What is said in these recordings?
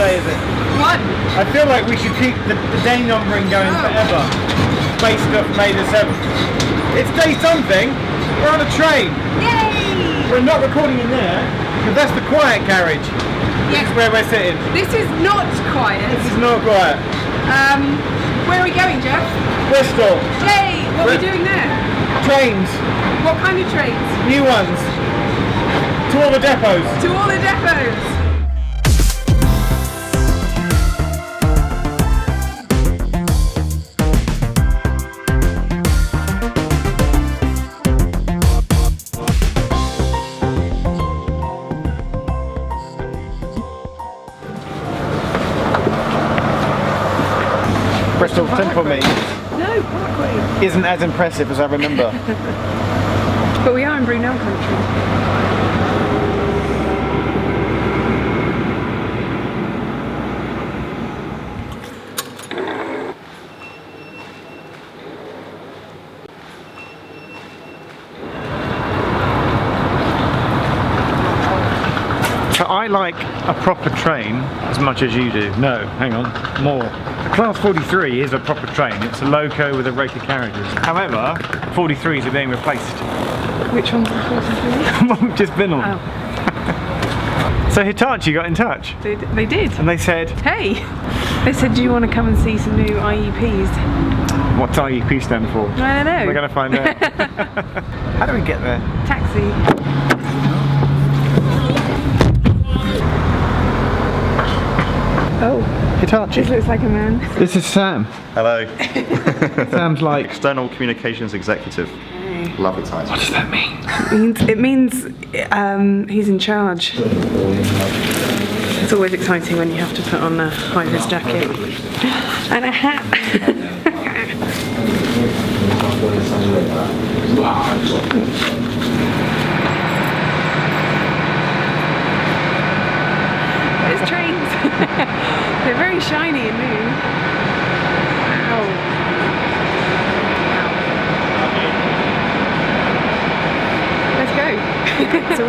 day is it? 1. I feel like we should keep the day numbering going forever, based off May the 7th. It's day something. We're on a train. Yay! We're not recording in there, because that's the quiet carriage. This is where we're sitting. This is not quiet. This is not quiet. Where are we going, Jeff? Bristol. Yay! What are we doing there? Trains. What kind of trains? New ones. To all the depots. To all the depots. Bristol Temple meet No, Parkway. isn't as impressive as I remember. But we are in Brunel country. So I like a proper train as much as you do. No, hang on, more. A Class 43 is a proper train. It's a loco with a rake of carriages. However, 43s are being replaced. Which one's the 43? The one we've just been on. Oh. So Hitachi got in touch. They did. And they said, Hey! They said, do you want to come and see some new IEPs? what's IEP stand for? I don't know. We're going to find out. How do we get there? Taxi. Oh, Hitachi. this looks like a man. This is Sam. Hello. Sam's like... External Communications Executive. Hey. Lovely title. What does that mean? It means he's in charge. It's always exciting when you have to put on a high-vis jacket and a hat. There's trains. They're very shiny and new. Wow. Let's go. So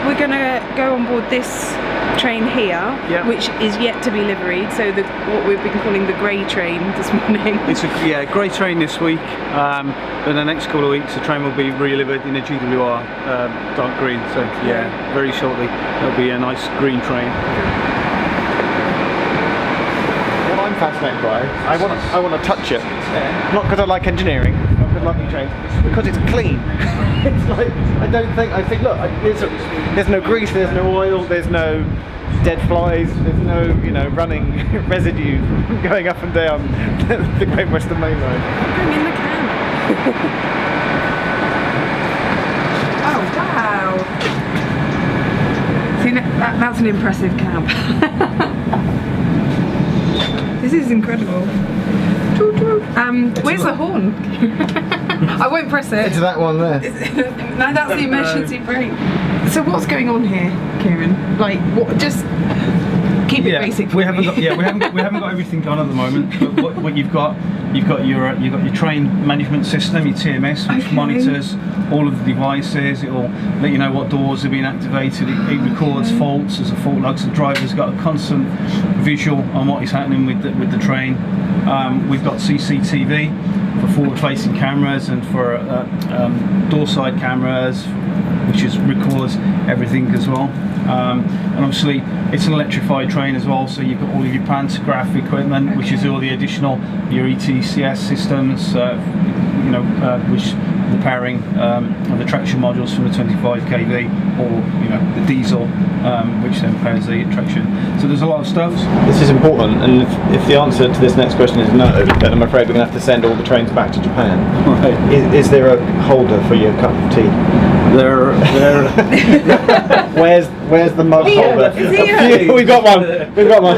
we're gonna go on board this train here, which is yet to be liveried. So what we've been calling the grey train this morning. It's a grey train this week. In the next couple of weeks, the train will be re-delivered in a GWR dark green. So yeah, very shortly there'll be a nice green train. What I'm fascinated by, I want to touch it. Not because I like engineering, not because I like new trains, because it's clean. It's like, I think, look, there's no grease, there's no oil, there's no dead flies, there's no, running residue going up and down the Great Western Main Line. Bring in the cab. Oh wow! See, that's an impressive cab. This is incredible. Where's the horn? I won't press it. It's that one there. No, that's the emergency brake. So what's going on here, Kieran? Like, what? Just keep it basic. We haven't got everything done at the moment. But what you've got your train management system, your TMS, which monitors all of the devices. It'll let you know what doors are being activated. It records faults as a fault log. So the driver's got a constant visual on what is happening with the train. We've got CCTV for forward-facing cameras and for door-side cameras, which records everything as well. And obviously it's an electrified train as well, so you've got all of your pantograph equipment, which is all the additional, your ETCS systems, which the pairing of the traction modules from the 25 kV or the diesel, which then pairs the traction. So there's a lot of stuff. This is important, and if the answer to this next question is no, then I'm afraid we're going to have to send all the trains back to Japan. Right. Is there a holder for your cup of tea? Where's the mug holder? We've got one.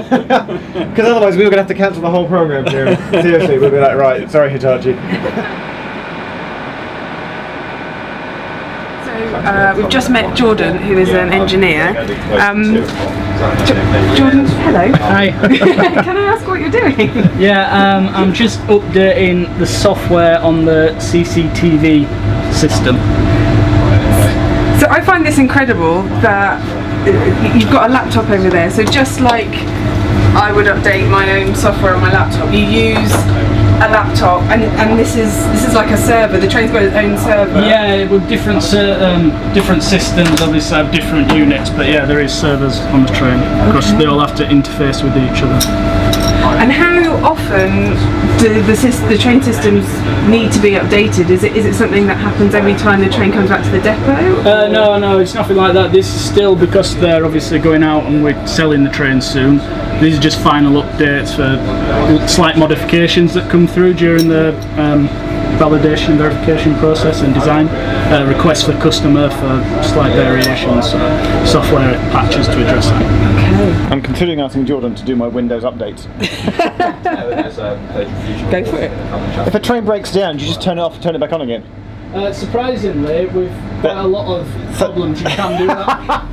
Because otherwise we were going to have to cancel the whole programme here. Seriously, we'll be like, right, sorry Hitachi. We've just met Jordan, who is an engineer. Jordan, hello. Hi. Can I ask what you're doing? Yeah, I'm just updating the software on the CCTV system. So I find this incredible that you've got a laptop over there. So just like I would update my own software on my laptop. You use a laptop, and this is like a server. The train's got its own server. Yeah, with different systems obviously have different units, but yeah, there is servers on the train because they all have to interface with each other. And how often do the train systems need to be updated? Is it something that happens every time the train comes back to the depot? No, it's nothing like that. This is still because they're obviously going out and we're selling the train soon. These are just final updates for slight modifications that come through during the validation and verification process and design. Requests for customer for slight variations, software patches to address that. Okay. I'm considering asking Jordan to do my Windows updates. Go for it. If a train breaks down, do you just turn it off and turn it back on again? Surprisingly, with quite a lot of problems, you can do that.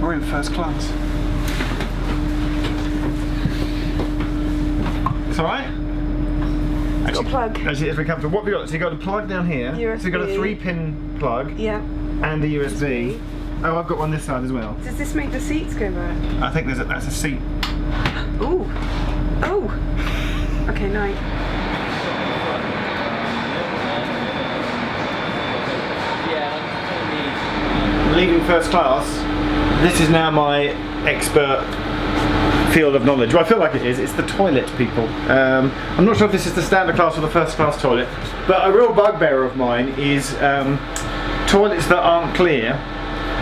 We're in first class. It's alright? Got a plug. Actually, it's very comfortable. What have you got? So you've got a plug down here. USB. So you've got a 3-pin plug. Yeah. And a USB. Oh, I've got one this side as well. Does this make the seats go back? I think that's a seat. Ooh. Oh. Okay, night. Leaving first class, this is now my expert field of knowledge. Well, I feel like it is. It's the toilet, people. I'm not sure if this is the standard class or the first class toilet, but a real bugbear of mine is toilets that aren't clear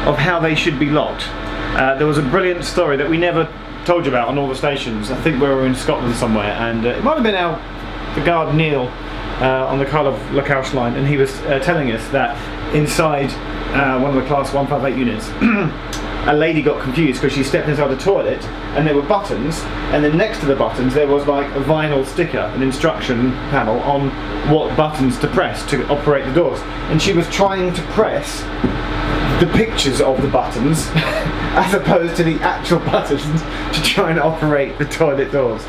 of how they should be locked. There was a brilliant story that we never told you about on all the stations. I think we were in Scotland somewhere, and it might have been the guard Neil on the Cardiff Lacouche line, and he was telling us that inside one of the class 158 units a lady got confused because she stepped inside the toilet and there were buttons, and then next to the buttons there was like a vinyl sticker, an instruction panel on what buttons to press to operate the doors, and she was trying to press the pictures of the buttons as opposed to the actual buttons to try and operate the toilet doors.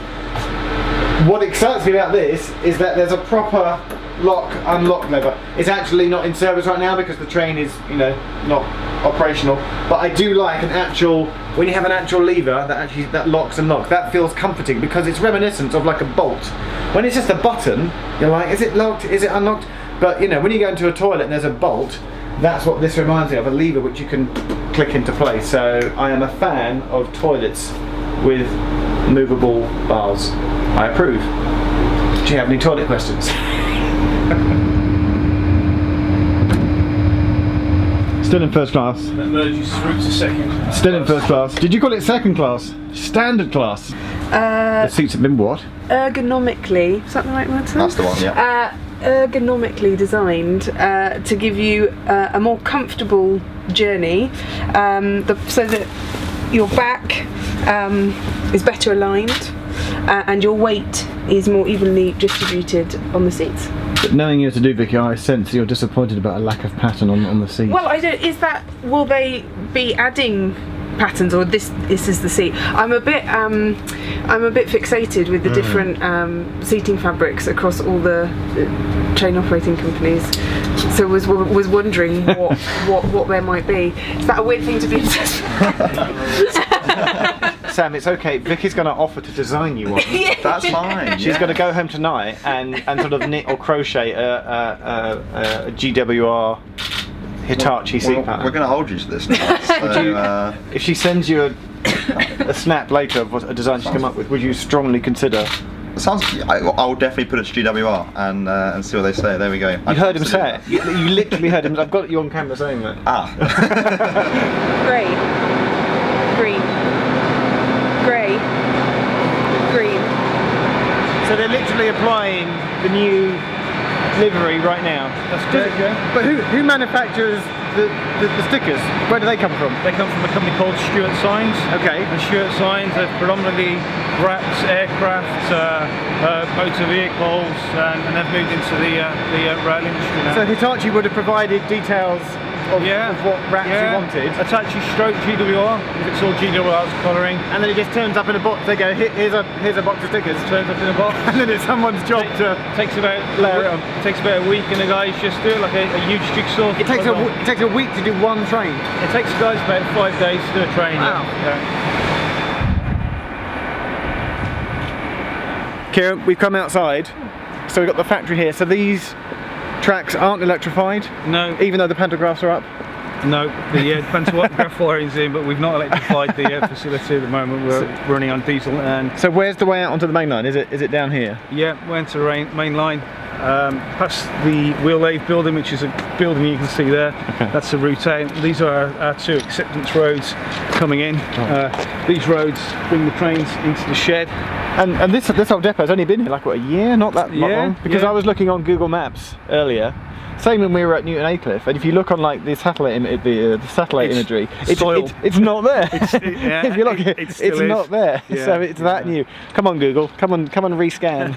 What excites me about this is that there's a proper lock-unlock lever. It's actually not in service right now because the train is, not operational. But I do like an actual, when you have an actual lever that locks and locks, that feels comforting because it's reminiscent of like a bolt. When it's just a button, you're like, is it locked? Is it unlocked? But when you go into a toilet and there's a bolt, that's what this reminds me of, a lever which you can click into place. So I am a fan of toilets with movable bars. I approve. Do you have any toilet questions? Still in first class. That merges through to second. Still in first class. Did you call it second class? Standard class? The seats have been what? Ergonomically, is that the right word? That's the one, yeah. Ergonomically designed to give you a more comfortable journey, so that your back is better aligned and your weight is more evenly distributed on the seats. But knowing you to do, Vicky, I sense you're disappointed about a lack of pattern on the seat. Well, I don't. Will they be adding patterns, or this is the seat? I'm a bit fixated with the different seating fabrics across all the train operating companies. So was wondering what there might be. Is that a weird thing to be obsessed with? Sam, it's okay. Vicky's going to offer to design you one. That's fine. She's going to go home tonight and sort of knit or crochet a GWR Hitachi seat pattern. We're going to hold you to this now. So, if she sends you a snap later of what a design she's come up with, would you strongly consider? I will definitely put it to GWR and see what they say. There we go. You heard him say it. You literally heard him. I've got you on camera saying that. Grey, green, grey, green. So they're literally applying the new livery right now. That's correct, yeah. But who manufactures the stickers? Where do they come from? They come from a company called Stuart Signs. Okay. And Stuart Signs are predominantly wraps, aircraft, motor vehicles, and they've moved into the rail industry now. So Hitachi would have provided details of what wraps you wanted. Hitachi stroke GWR, if it's all GWR's colouring. And then it just turns up in a box. They go, here's a box of stickers. Turns up in a box. And then it's someone's job to takes about layer it on. Takes about a week, and the guys just do it like a huge jigsaw. It takes a week to do one train. It takes the guys about 5 days to do a train. Wow. Yeah. Kieran, we've come outside, so we've got the factory here. So these tracks aren't electrified? No. Even though the pantographs are up? No, the graph wiring's in, but we've not electrified the facility at the moment. We're running on diesel. And so where's the way out onto the main line? Is it down here? yeah, we're into the main line. Past the wheel lathe building, which is a building you can see there. Okay. That's the route out. These are our 2 acceptance roads coming in. These roads bring the trains into the shed. And this whole depot's only been here like what, a year? Not that long? Because I was looking on Google Maps earlier. Same when we were at Newton Ayrcliffe, and if you look on like the satellite imagery, it's not there. If you look, it's not there. Yeah, so it's that new. Come on, Google, come on, rescan.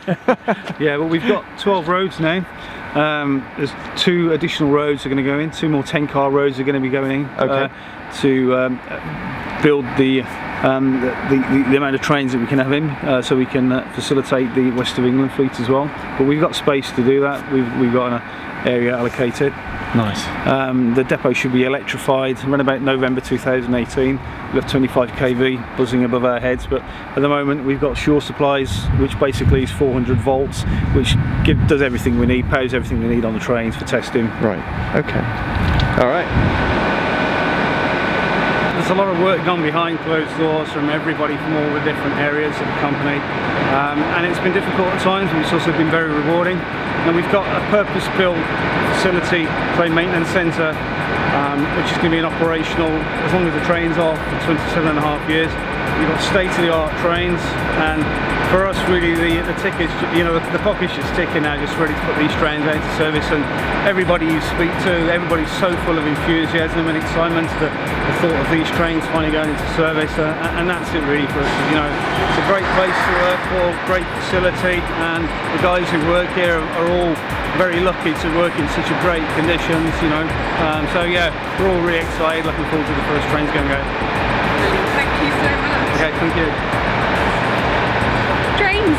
Yeah, well, we've got 12 roads now. There's 2 additional roads are going to go in. 2 more 10-car roads are going to be going in to build the amount of trains that we can have in, so we can facilitate the West of England fleet as well. But we've got space to do that. We've got an area allocated. Nice. The depot should be electrified around about November 2018. We've got 25 kV buzzing above our heads, but at the moment we've got shore supplies, which basically is 400 volts, which does everything we need, powers everything we need on the trains for testing. Right. Okay. All right. There's a lot of work gone behind closed doors from everybody from all the different areas of the company, and it's been difficult at times, but it's also been very rewarding. And we've got a purpose-built facility, train maintenance centre, which is going to be operational as long as the trains are for 27.5 years. We've got state-of-the-art trains, and for us really the tick is, the clock is just ticking now, just ready to put these trains out to service. And everybody you speak to, everybody's so full of enthusiasm and excitement at the thought of these trains finally going into service, and that's it really for us. It's a great place to work for, great facility, and the guys who work here are all very lucky to work in such a great conditions, so yeah, we're all really excited, looking forward to the first trains going out. Thank you so much. Okay, thank you. Trains!